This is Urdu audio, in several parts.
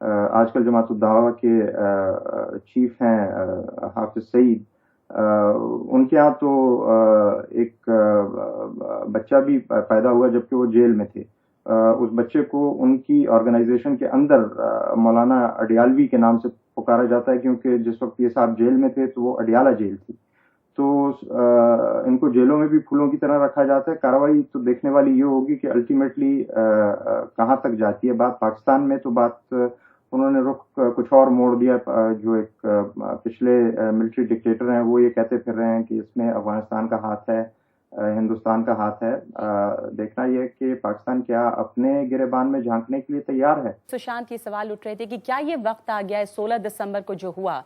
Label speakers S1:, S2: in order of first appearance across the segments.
S1: آج کل جماعت الدعوہ کے چیف ہیں حافظ سعید، ان کے یہاں تو ایک بچہ بھی پیدا ہوا جبکہ وہ جیل میں تھے. اس بچے کو ان کی آرگنائزیشن کے اندر مولانا اڈیالوی کے نام سے پکارا جاتا ہے، کیونکہ جس وقت یہ صاحب جیل میں تھے تو وہ اڈیالہ جیل تھی. تو ان کو جیلوں میں بھی پھولوں کی طرح رکھا جاتا ہے. کارروائی تو دیکھنے والی یہ ہوگی کہ الٹیمیٹلی کہاں تک جاتی ہے بات. پاکستان میں تو بات انہوں نے رخ کچھ اور موڑ دیا. جو ایک پچھلے ملٹری ڈکٹیٹر ہیں وہ یہ کہتے پھر رہے ہیں کہ اس میں افغانستان کا ہاتھ ہے، ہندوستان کا ہاتھ ہے. دیکھنا یہ کہ پاکستان کیا اپنے گریبان میں جھانکنے کے لیے تیار ہے.
S2: سشانت یہ سوال اٹھ رہے تھے کہ کیا یہ وقت آ گیا ہے 16 دسمبر کو جو ہوا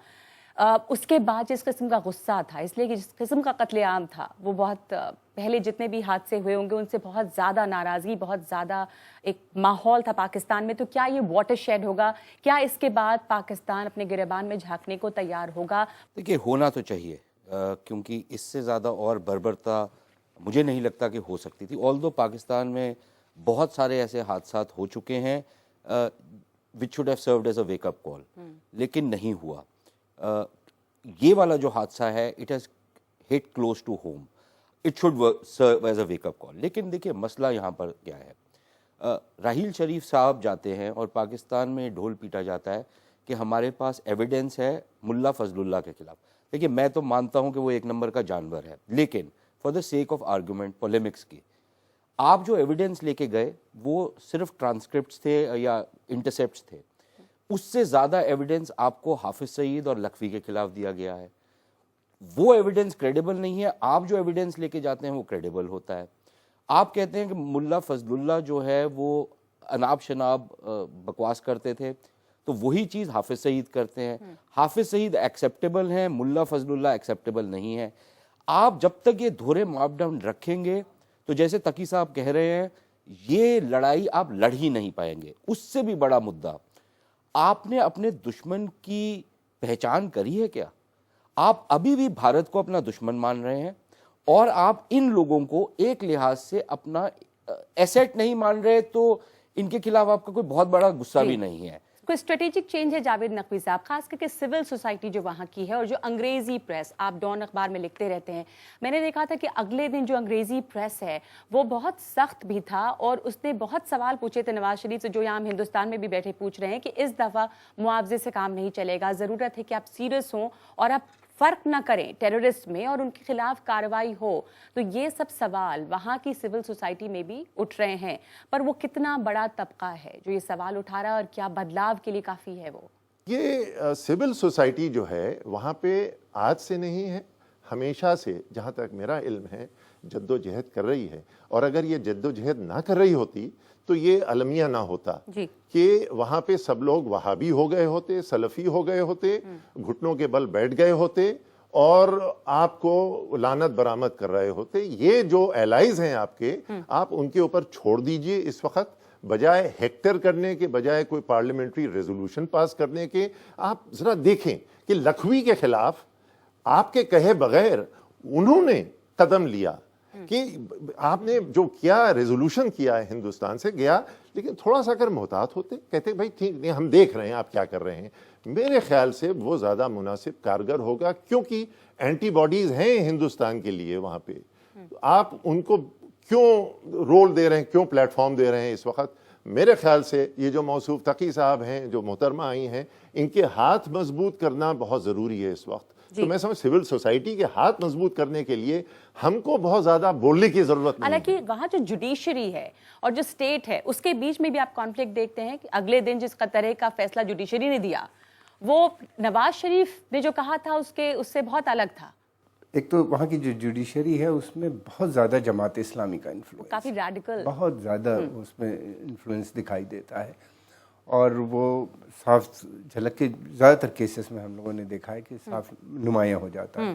S2: اس کے بعد جس قسم کا غصہ تھا، اس لیے کہ جس قسم کا قتل عام تھا وہ بہت پہلے جتنے بھی حادثے ہوئے ہوں گے ان سے بہت زیادہ ناراضگی، بہت زیادہ ایک ماحول تھا پاکستان میں، تو کیا یہ واٹر شیڈ ہوگا؟ کیا اس کے بعد پاکستان اپنے گریبان میں جھانکنے کو تیار ہوگا؟
S3: دیکھیے ہونا تو چاہیے، کیونکہ اس سے زیادہ اور بربرتا مجھے نہیں لگتا کہ ہو سکتی تھی. آلدو پاکستان میں بہت سارے ایسے حادثات ہو چکے ہیں which should have served as a wake up call، لیکن نہیں ہوا. یہ والا جو حادثہ ہے it has hit close to home، it should serve as a wake up call. لیکن دیکھیے مسئلہ یہاں پر کیا ہے، راحیل شریف صاحب جاتے ہیں اور پاکستان میں ڈھول پیٹا جاتا ہے کہ ہمارے پاس ایویڈنس ہے ملا فضل اللہ کے خلاف. دیکھیے میں تو مانتا ہوں کہ وہ ایک نمبر کا جانور ہے، لیکن for the sake of argument پولیمکس کی آپ جو ایویڈنس لے کے گئے وہ صرف ٹرانسکرپٹس تھے یا انٹرسیپٹس تھے. اس سے زیادہ ایویڈنس آپ کو حافظ سعید اور لکھوی کے خلاف دیا گیا ہے. وہ ایویڈنس کریڈیبل نہیں ہے. آپ جو ایویڈنس لے کے جاتے ہیں وہ کریڈیبل ہوتا ہے. آپ کہتے ہیں کہ ملا فضل اللہ جو ہے وہ اناب شناب بکواس کرتے تھے، تو وہی چیز حافظ سعید کرتے ہیں. حافظ سعید ایکسیپٹیبل ہیں، ملا فضل اللہ ایکسیپٹیبل نہیں ہے. آپ جب تک یہ دھورے ماپدنڈ رکھیں گے تو جیسے تقی صاحب کہہ رہے ہیں یہ لڑائی آپ لڑ ہی نہیں پائیں گے. اس سے بھی بڑا مدعا، آپ نے اپنے دشمن کی پہچان کری ہے کیا؟ آپ ابھی بھی بھارت کو اپنا دشمن مان رہے ہیں اور آپ ان لوگوں کو ایک لحاظ سے اپنا ایسیٹ نہیں مان رہے، تو ان کے خلاف آپ کا کوئی بہت بڑا غصہ بھی نہیں ہے.
S2: کوئی اسٹریٹجک چینج ہے جاوید نقوی صاحب، خاص کر کے سول سوسائٹی جو وہاں کی ہے اور جو انگریزی پریس، آپ ڈان اخبار میں لکھتے رہتے ہیں، میں نے دیکھا تھا کہ اگلے دن جو انگریزی پریس ہے وہ بہت سخت بھی تھا اور اس نے بہت سوال پوچھے تھے نواز شریف سے، جو یہاں ہم ہندوستان میں بھی بیٹھے پوچھ رہے ہیں کہ اس دفعہ معاوضے سے کام نہیں چلے گا، ضرورت ہے کہ آپ سیریس ہوں اور آپ فرق نہ کریں ٹیررسٹ میں اور ان کے خلاف کارروائی ہو. تو یہ سب سوال وہاں کی سول سوسائٹی میں بھی اٹھ رہے ہیں، پر وہ کتنا بڑا طبقہ ہے جو یہ سوال اٹھا رہا ہے اور کیا بدلاؤ کے لیے کافی ہے؟ وہ
S4: یہ سول سوسائٹی جو ہے وہاں پہ آج سے نہیں ہے، ہمیشہ سے جہاں تک میرا علم ہے جد و جہد کر رہی ہے. اور اگر یہ جد و جہد نہ کر رہی ہوتی تو یہ المیہ نہ ہوتا کہ وہاں پہ سب لوگ وہابی ہو گئے ہوتے، سلفی ہو گئے ہوتے، گھٹنوں کے بل بیٹھ گئے ہوتے اور آپ کو لعنت برآمد کر رہے ہوتے. یہ جو ایلائز ہیں آپ کے، آپ ان کے اوپر چھوڑ دیجئے اس وقت، بجائے ہیکٹر کرنے کے، بجائے کوئی پارلیمنٹری ریزولوشن پاس کرنے کے. آپ ذرا دیکھیں کہ لکھوی کے خلاف آپ کے کہے بغیر انہوں نے قدم لیا کہ آپ نے جو کیا ریزولوشن کیا ہے ہندوستان سے گیا، لیکن تھوڑا سا اگر محتاط ہوتے، کہتے بھائی ٹھیک نہیں ہم دیکھ رہے ہیں آپ کیا کر رہے ہیں، میرے خیال سے وہ زیادہ مناسب کارگر ہوگا. کیونکہ اینٹی باڈیز ہیں ہندوستان کے لیے وہاں پہ. آپ ان کو کیوں رول دے رہے ہیں، کیوں پلیٹ فارم دے رہے ہیں اس وقت؟ میرے خیال سے یہ جو موصوف تقی صاحب ہیں، جو محترمہ آئی ہیں، ان کے ہاتھ مضبوط کرنا بہت ضروری ہے اس وقت. تو میں سمجھ سول سوسائٹی کے ہاتھ مضبوط کرنے کے لیے ہم کو بہت زیادہ بولنے کی ضرورت نہیں ہے.
S2: حالانکہ وہاں جو جوڈیشری ہے اور جو سٹیٹ ہے اس کے بیچ میں بھی آپ کانفلکٹ دیکھتے ہیں کہ اگلے دن جس طرح کا فیصلہ جوڈیشری نے دیا وہ نواز شریف نے جو کہا تھا اس سے بہت الگ تھا.
S5: ایک تو وہاں کی جو جوڈیشری ہے اس میں بہت زیادہ جماعت اسلامی کا انفلوئنس،
S2: کافی ریڈیکل،
S5: بہت زیادہ اس میں انفلوئنس دکھائی دیتا ہے. اور وہ صاف جھلک کے زیادہ تر کیسز میں ہم لوگوں نے دیکھا ہے کہ صاف نمایاں ہو جاتا ہے.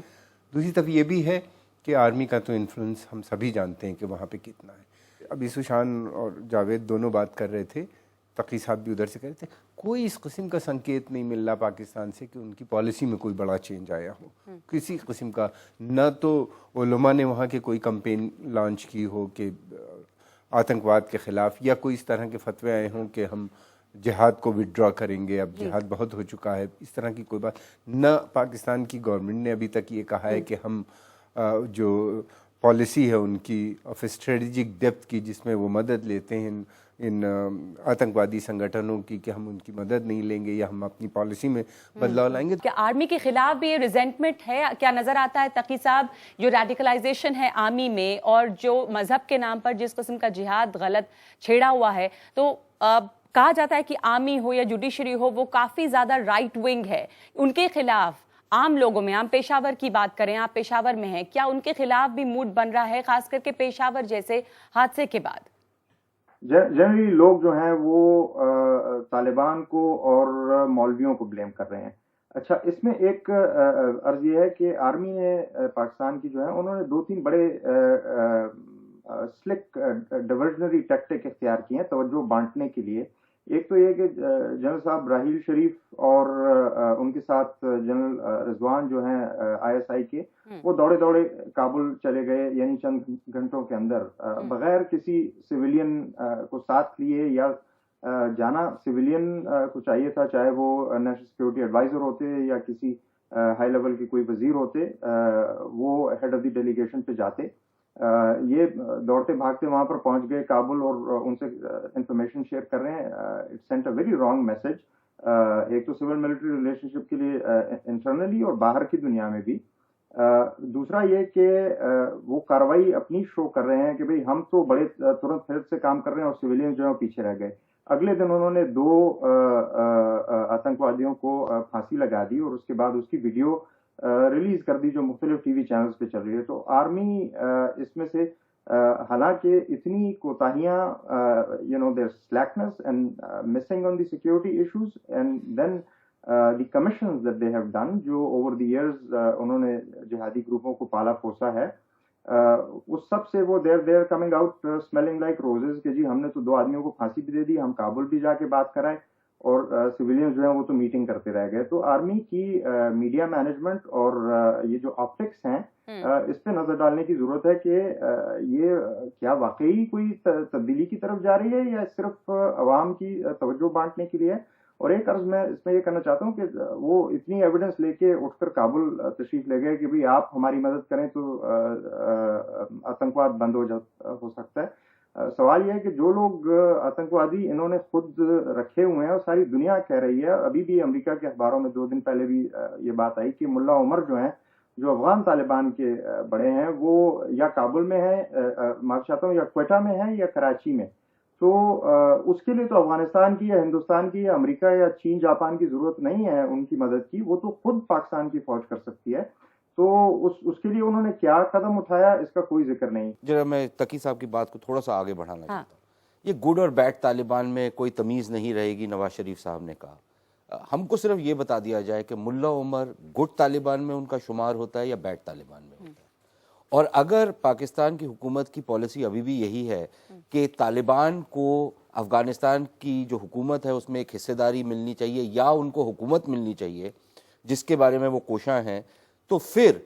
S5: دوسری طرف یہ بھی ہے کہ آرمی کا تو انفلوئنس ہم سبھی جانتے ہیں کہ وہاں پہ کتنا ہے. ابھی سشان اور جاوید دونوں بات کر رہے تھے، تقی صاحب بھی ادھر سے کہہ رہے تھے، کوئی اس قسم کا سنکیت نہیں مل رہا پاکستان سے کہ ان کی پالیسی میں کوئی بڑا چینج آیا ہو، کسی قسم کا. نہ تو علماء نے وہاں کے کوئی کمپین لانچ کی ہو کہ آتنکواد کے خلاف، یا کوئی اس طرح کے فتوے آئے ہوں کہ ہم جہاد کو وڈرا کریں گے، اب جہاد بہت ہو چکا ہے، اس طرح کی کوئی بات نہ پاکستان کی گورنمنٹ نے ابھی تک یہ کہا ہے کہ ہم جو پالیسی ہے ان کی آف اسٹریٹجک ڈیپتھ کی، جس میں وہ مدد لیتے ہیں ان آتنکوادی سنگٹھنوں کی، کہ ہم ان کی مدد نہیں لیں گے یا ہم اپنی پالیسی میں بدلاؤ لائیں گے.
S2: کیا آرمی کے خلاف بھی ریزنٹمنٹ ہے؟ کیا نظر آتا ہے تقی صاحب جو ریڈیکلائزیشن ہے آرمی میں اور جو مذہب کے نام پر جس قسم کا جہاد غلط چھیڑا ہوا ہے، تو کہا جاتا ہے کہ آرمی ہو یا جوڈیشری ہو وہ کافی زیادہ رائٹ ونگ ہے، ان کے خلاف عام لوگوں میں، عام پشاور کی بات کریں، آپ پشاور میں ہیں، کیا ان کے خلاف بھی موڈ بن رہا ہے خاص کر کے پشاور جیسے حادثے کے بعد؟
S1: جنرلی لوگ جو ہیں وہ طالبان کو اور مولویوں کو بلیم کر رہے ہیں. اچھا، اس میں ایک عرض یہ ہے کہ آرمی نے پاکستان کی جو ہے انہوں نے 2-3 بڑے سلک ڈیورژنری ٹیکٹک اختیار کیے ہیں توجہ بانٹنے کے لیے. ایک تو یہ کہ جنرل صاحب راحیل شریف اور ان کے ساتھ جنرل رضوان جو ہیں ISI کے، وہ دوڑے کابل چلے گئے، یعنی چند گھنٹوں کے اندر بغیر کسی سویلین کو ساتھ لیے یا جانا سویلین کو چاہیے تھا، چاہے وہ نیشنل سیکورٹی ایڈوائزر ہوتے یا کسی ہائی لیول کے کوئی وزیر ہوتے، وہ ہیڈ آف دی ڈیلیگیشن پہ جاتے. یہ دوڑتے بھاگتے وہاں پر پہنچ گئے کابل اور ان سے انفارمیشن شیئر کر رہے ہیں. It sent a very wrong message, ایک تو سول ملٹری ریلیشن شپ کے لیے انٹرنلی اور باہر کی دنیا میں بھی. دوسرا یہ کہ وہ کاروائی اپنی شو کر رہے ہیں کہ بھئی ہم تو بڑے ترنت پھر سے کام کر رہے ہیں اور سویلین جو ہے پیچھے رہ گئے. اگلے دن انہوں نے 2 آتنکوادیوں کو پھانسی لگا دی اور اس کے بعد اس کی ویڈیو ریلیز کر دی جو مختلف ٹی وی چینلز پہ چل رہی ہے. تو آرمی اس میں سے حالانکہ اتنی کوتاہیاں دیر slackness and missing on the security issues and then the commissions that they have done جو over the years انہوں نے جہادی گروپوں کو پالا پوسا ہے، اس سب سے وہ they're coming out smelling like roses کہ جی ہم نے تو 2 آدمیوں کو پھانسی بھی دے دی، ہم کابل بھی جا کے بات کرائیں اور سویلین جو ہیں وہ تو میٹنگ کرتے رہ گئے. تو آرمی کی میڈیا مینجمنٹ اور یہ جو آپٹکس ہیں اس پہ نظر ڈالنے کی ضرورت ہے کہ یہ کیا واقعی کوئی تبدیلی کی طرف جا رہی ہے یا صرف عوام کی توجہ بانٹنے کے لیے. اور ایک عرض میں اس میں یہ کرنا چاہتا ہوں کہ وہ اتنی ایویڈنس لے کے اٹھ کر کابل تشریف لے گئے کہ بھئی آپ ہماری مدد کریں تو آتنکواد بند ہو سکتا ہے. سوال یہ ہے کہ جو لوگ آتنکوادی انہوں نے خود رکھے ہوئے ہیں اور ساری دنیا کہہ رہی ہے، ابھی بھی امریکہ کے اخباروں میں 2 دن پہلے بھی یہ بات آئی کہ ملا عمر جو ہیں جو افغان طالبان کے بڑے ہیں وہ یا کابل میں ہیں، معاف چاہتا ہوں، یا کوئٹہ میں ہیں یا کراچی میں. تو اس کے لیے تو افغانستان کی یا ہندوستان کی یا امریکہ یا چین جاپان کی ضرورت نہیں ہے ان کی مدد کی، وہ تو خود پاکستان کی فوج کر سکتی ہے. تو اس کے لیے انہوں نے کیا قدم اٹھایا اس کا کوئی ذکر نہیں.
S3: جب میں تقی صاحب کی بات کو تھوڑا سا آگے بڑھانا چاہتا ہوں، یہ گڈ اور بیڈ طالبان میں کوئی تمیز نہیں رہے گی. نواز شریف صاحب نے کہا ہم کو صرف یہ بتا دیا جائے کہ ملا عمر گڈ طالبان میں ان کا شمار ہوتا ہے یا بیڈ طالبان میں ہوتا ہے. اور اگر پاکستان کی حکومت کی پالیسی ابھی بھی یہی ہے کہ طالبان کو افغانستان کی جو حکومت ہے اس میں ایک حصہ داری ملنی چاہیے یا ان کو حکومت ملنی چاہیے جس کے بارے میں وہ کوشاں ہیں، تو پھر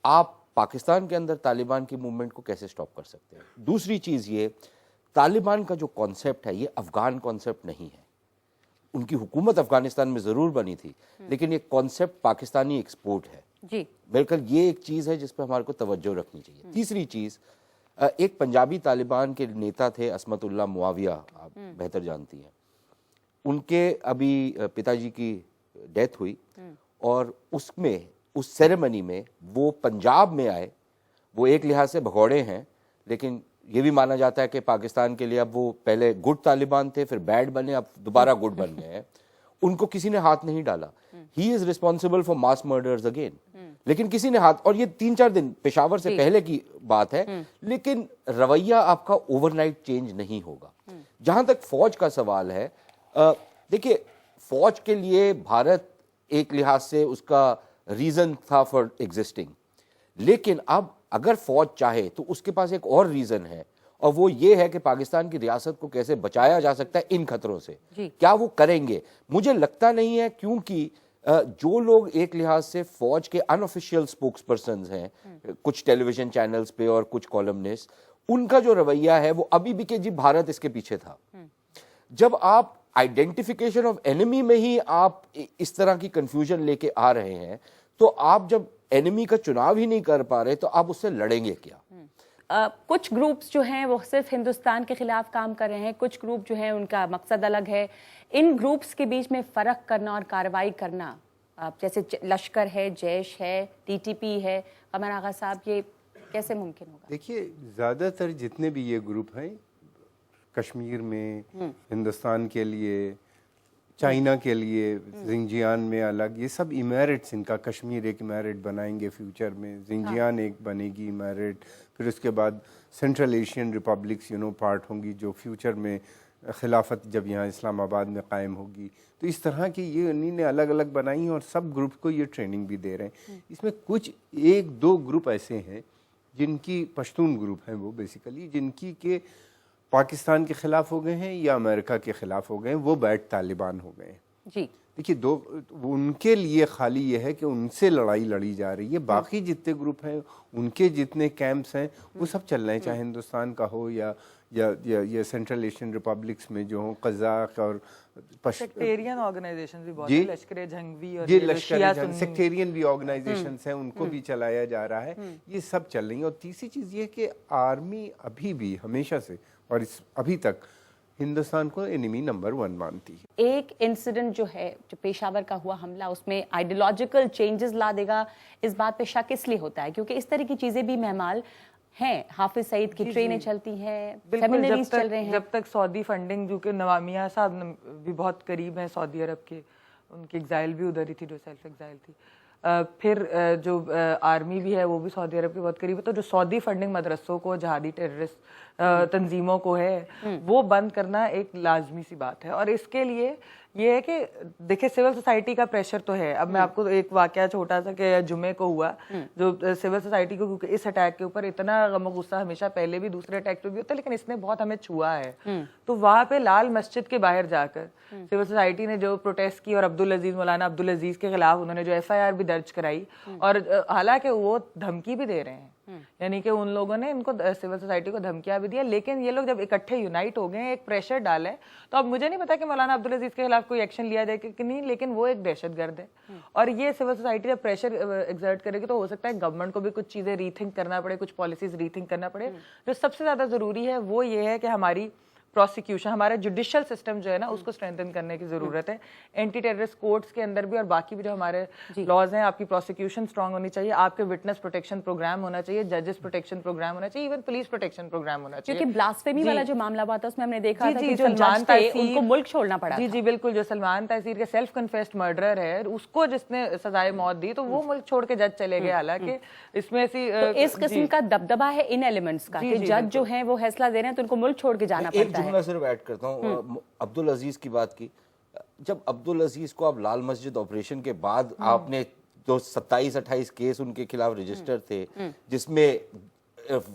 S3: آپ پاکستان کے اندر طالبان کی موومنٹ کو کیسے سٹاپ کر سکتے ہیں؟ دوسری چیز یہ، طالبان کا جو کانسیپٹ ہے یہ افغان کانسیپٹ نہیں ہے. ان کی حکومت افغانستان میں ضرور بنی تھی لیکن یہ کانسیپٹ پاکستانی ایکسپورٹ ہے.
S2: جی
S3: بالکل، یہ ایک چیز ہے جس پہ ہمارے کو توجہ رکھنی چاہیے. تیسری چیز، ایک پنجابی طالبان کے نیتا تھے عصمت اللہ معاویہ، آپ بہتر جانتی ہیں، ان کے ابھی پتا جی کی ڈیتھ ہوئی اور اس سیریمنی میں وہ پنجاب میں آئے. وہ ایک لحاظ سے بھگوڑے ہیں لیکن یہ بھی مانا جاتا ہے کہ پاکستان کے لیے اب وہ پہلے گڈ طالبان تھے، پھر بیڈ بنے، اب دوبارہ گڈ بن گئے ہیں. ان کو کسی نے ہاتھ نہیں ڈالا. He is responsible for mass murders again, لیکن کسی نے ہاتھ، اور یہ 3-4 دن پشاور سے پہلے کی بات ہے، لیکن رویہ آپ کا اوور نائٹ چینج نہیں ہوگا. جہاں تک فوج کا سوال ہے، دیکھیے فوج کے لیے بھارت ایک لحاظ سے اس کا ریزن تھا فار ایگزسٹنگ، لیکن اب اگر فوج چاہے تو اس کے پاس ایک اور ریزن ہے اور وہ یہ ہے کہ پاکستان کی ریاست کو کیسے بچایا جا سکتا ہے ان خطروں سے. کیا وہ کریں گے؟ مجھے لگتا نہیں ہے، کیونکہ جو لوگ ایک لحاظ سے فوج کے ان آفیشیل سپوکس پرسنز ہیں کچھ ٹیلی ویژن چینلز پہ اور کچھ کالمنسٹ، ان کا جو رویہ ہے وہ ابھی بھی کہ جی بھارت اس کے پیچھے تھا. جب آپ آئیڈینٹیفیکیشن آف اینیمی میں ہی آپ اس طرح کی کنفیوژن لے کے آ رہے ہیں تو آپ جب اینیمی کا چناو ہی نہیں کر پا رہے تو آپ اس سے لڑیں گے کیا؟
S2: کچھ گروپس جو ہیں وہ صرف ہندوستان کے خلاف کام کر رہے ہیں, کچھ گروپ جو ہیں ان کا مقصد الگ ہے. ان گروپس کے بیچ میں فرق کرنا اور کارروائی کرنا, جیسے لشکر ہے, جیش ہے, ٹی ٹی پی ہے, قمر آغا صاحب, یہ کیسے ممکن ہوگا؟
S5: دیکھیے زیادہ تر جتنے بھی یہ گروپ ہیں کشمیر میں, ہندوستان کے لیے, چائنا کے لیے, زنجیان میں الگ, یہ سب ایمیریٹس, ان کا کشمیر ایک ایمیریٹ بنائیں گے فیوچر میں, زنجیان ایک بنے گی ایمیریٹ, پھر اس کے بعد سینٹرل ایشین ریپبلکس پارٹ ہوں گی جو فیوچر میں خلافت جب یہاں اسلام آباد میں قائم ہوگی. تو اس طرح کی یہ انہی نے الگ الگ بنائی ہیں اور سب گروپ کو یہ ٹریننگ بھی دے رہے ہیں. اس میں کچھ 1-2 گروپ ایسے ہیں جن کی پشتون گروپ ہیں وہ بیسیکلی, جن کی کہ پاکستان کے خلاف ہو گئے ہیں یا امریکہ کے خلاف ہو گئے ہیں, وہ بیٹ طالبان ہو گئے ہیں.
S2: جی
S5: دیکھیے ان کے لیے خالی یہ ہے کہ ان سے لڑائی لڑی جا رہی ہے, باقی جتنے گروپ ہیں ان کے جتنے کیمپس ہیں وہ سب چل رہے ہیں, چاہے ہندوستان کا ہو یا سینٹرل ایشین ریپبلکس میں جو ہوں, قزاق اور
S6: سیکٹیرین آرگنائزیشن بھی بہت
S5: جی,
S6: ہیں, لشکر جھنگوی اور
S5: یہ لشکر سیکٹیرین بھی آرگنائزیشنز ہیں, ان کو بھی چلایا جا رہا ہے, یہ سب چل رہی ہیں. اور تیسری چیز یہ کہ آرمی ابھی بھی ہمیشہ سے اور ابھی تک ہندوستان کو انیمی نمبر 1 مانتی ہے.
S2: ایک انسیڈنٹ جو ہے, جو پیشاور کا ہوا حملہ, اس میں آئیڈیولوجیکل چینجز لا دے گا, اس بات پہ شک اس لیے ہوتا ہے کیونکہ اس طرح کی چیزیں بھی مہمال ہیں. حافظ سعید کی ٹرینیں چلتی ہیں, سیمینریز چل رہے ہیں.
S6: جب تک سعودی فنڈنگ, جو کہ نوامیہ صاحب بھی بہت قریب ہیں سعودی عرب کے, ان کی ایگزائل بھی ادھر ہی تھی جو سیلف ایگزائل تھی, پھر جو آرمی بھی ہے وہ بھی سعودی عرب کے بہت قریب ہے. تو جو سعودی فنڈنگ مدرسوں کو, جہادی ٹیررسٹ تنظیموں کو ہے, وہ بند کرنا ایک لازمی سی بات ہے. اور اس کے لیے یہ ہے کہ دیکھیں سول سوسائٹی کا پریشر تو ہے. اب میں آپ کو ایک واقعہ چھوٹا سا کہ جمعے کو ہوا, جو سول سوسائٹی کو, کیونکہ اس اٹیک کے اوپر اتنا غم و غصہ ہمیشہ پہلے بھی دوسرے اٹیک پہ بھی ہوتا ہے, لیکن اس نے بہت ہمیں چھوا ہے. تو وہاں پہ لال مسجد کے باہر جا کر سول سوسائٹی نے جو پروٹیسٹ کی, اور عبدالعزیز, مولانا عبدالعزیز کے خلاف انہوں نے جو FIR بھی درج کرائی, اور حالانکہ وہ دھمکی بھی دے رہے ہیں, یعنی کہ ان لوگوں نے ان کو سول سوسائٹی کو دھمکیاں بھی دیا, لیکن یہ لوگ جب اکٹھے یونائٹ ہو گئے ہیں, ایک پریشر ڈالا ہے. تو اب مجھے نہیں پتا کہ مولانا عبدالعزیز کے خلاف کوئی ایکشن لیا جائے کہ نہیں, لیکن وہ ایک دہشت گرد ہے. اور یہ سول سوسائٹی جب پریشر ایگزرٹ کرے گی تو ہو سکتا ہے گورنمنٹ کو بھی کچھ چیزیں ری تھنک کرنا پڑے, کچھ پالیسیز ری تھنک کرنا پڑے. جو سب سے زیادہ ضروری ہے وہ یہ ہے کہ ہماری پروسیکیوشن, ہمارا جوڈیشل سسٹم جو ہے نا, اس کو اسٹرینتھن کرنے کی ضرورت ہے. اینٹی ٹیررسٹ کورٹس کے اندر بھی اور باقی بھی جو ہمارے لاز ہیں, آپ کی پروسیکیوشن اسٹرانگ ہونی چاہیے, آپ کے وٹنس پروٹیکشن پروگرام ہونا چاہیے, ججز پروٹیکشن پروگرام ہونا چاہیے, ایون پولیس پروٹیکشن پروگرام ہونا چاہیے.
S2: کیونکہ بلاسفیمی والا جو معاملہ ہوا تھا اس میں ہم نے دیکھا تھا کہ جو جج تھے ان کو ملک چھوڑنا پڑا.
S6: جی بالکل, جو سلمان تحصیر کے سیلف کنفیسڈ مرڈرر ہے, اس کو جس نے سزائے موت دی تو وہ ملک چھوڑ کے جج چلے گئے. حالانکہ اس میں
S2: اس قسم کا دبدبہ ہے ان ایلیمنٹس کا کہ جج جو ہیں وہ فیصلہ دے رہے ہیں تو ان کو ملک چھوڑ کے جانا پڑتا ہے.
S3: ایک جملہ صرف ایڈ کرتا ہوں, عبدالعزیز کی بات کی, جب عبدالعزیز کو آپ لال مسجد آپریشن کے بعد آپ نے جو 27-28 کیس ان کے خلاف رجسٹر تھے, جس میں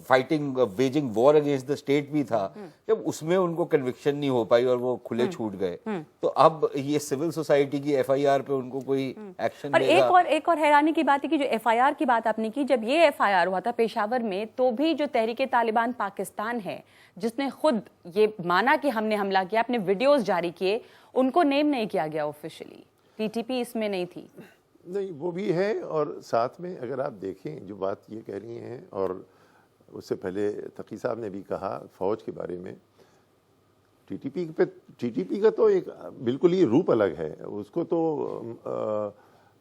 S3: fighting waging war against the state بھی تھا, جب اس میں ان کو کنوکشن نہیں ہو پائی اور وہ کھلے چھوٹ گئے, تو اب یہ سول سوسائٹی کی FIR پہ ان کو کوئی ایکشن
S2: اور ایک اور حیرانی کی بات ہے کہ جو FIR کی بات آپ نے کی, جب یہ FIR ہوا تھا پیشاور میں تو بھی جو تحریک طالبان پاکستان ہے جس نے خود یہ مانا کہ ہم نے حملہ کیا, اپنے ویڈیوز جاری کیے, ان کو نیم نہیں کیا گیا آفیشلی, TTP اس میں نہیں تھی.
S4: نہیں, وہ بھی ہے. اور ساتھ میں اگر آپ دیکھیں جو بات یہ کہہ رہی ہیں, اور اس سے پہلے تقی صاحب نے بھی کہا فوج کے بارے میں, TTP کا تو ایک بالکل ہی روپ الگ ہے. اس کو تو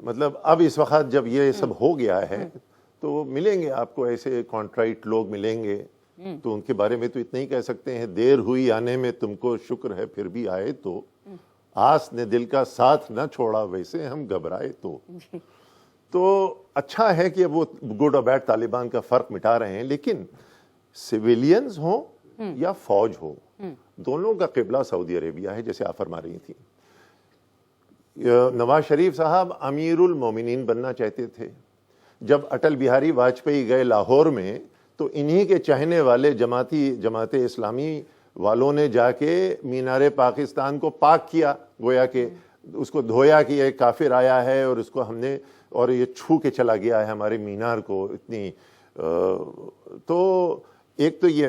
S4: مطلب اب اس وقت جب یہ سب ہو گیا ہے تو ملیں گے آپ کو ایسے کانٹرائٹ لوگ ملیں گے, تو ان کے بارے میں تو اتنا ہی کہہ سکتے ہیں, دیر ہوئی آنے میں تم کو شکر ہے پھر بھی آئے تو, آس نے دل کا ساتھ نہ چھوڑا ویسے ہم گھبرائے تو اچھا ہے کہ وہ گڈ اور بیڈ طالبان کا فرق مٹا رہے ہیں, لیکن سویلینز ہوں یا فوج ہو, دونوں کا قبلہ سعودی عربیہ ہے جیسے آپ فرما رہی تھی. نواز شریف صاحب امیر المومنین بننا چاہتے تھے. جب اٹل بہاری واجپئی گئے لاہور میں تو انہی کے چاہنے والے جماعت اسلامی والوں نے جا کے مینار پاکستان کو پاک کیا, گویا کہ اس کو دھویا کہ یہ کافر آیا ہے اور اس کو ہم نے, اور یہ چھو کے چلا گیا ہے ہمارے مینار کو اتنی. تو ایک تو یہ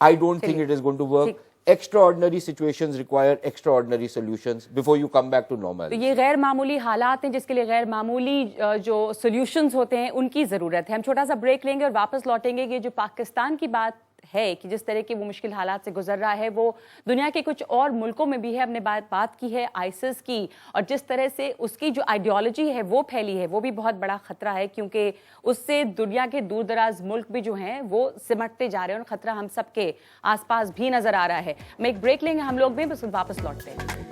S3: I don't think it is going to work. Extraordinary situations require extraordinary solutions before you come back to normal.
S2: تو یہ غیر معمولی حالات ہیں جس کے لیے غیر معمولی جو سولوشنز ہوتے ہیں ان کی ضرورت ہے. ہم چھوٹا سا بریک لیں گے اور واپس لوٹیں گے. یہ جو پاکستان کی بات ہے کہ جس طرح کے وہ مشکل حالات سے گزر رہا ہے وہ دنیا کے کچھ اور ملکوں میں بھی ہے. ہم نے بات کی ہے آئسس کی, اور جس طرح سے اس کی جو آئیڈیالوجی ہے وہ پھیلی ہے وہ بھی بہت بڑا خطرہ ہے, کیونکہ اس سے دنیا کے دور دراز ملک بھی جو ہیں وہ سمٹتے جا رہے ہیں اور خطرہ ہم سب کے آس پاس بھی نظر آ رہا ہے. ہم ایک بریک لیں گے ہم لوگ بھی, بس واپس لوٹتے ہیں.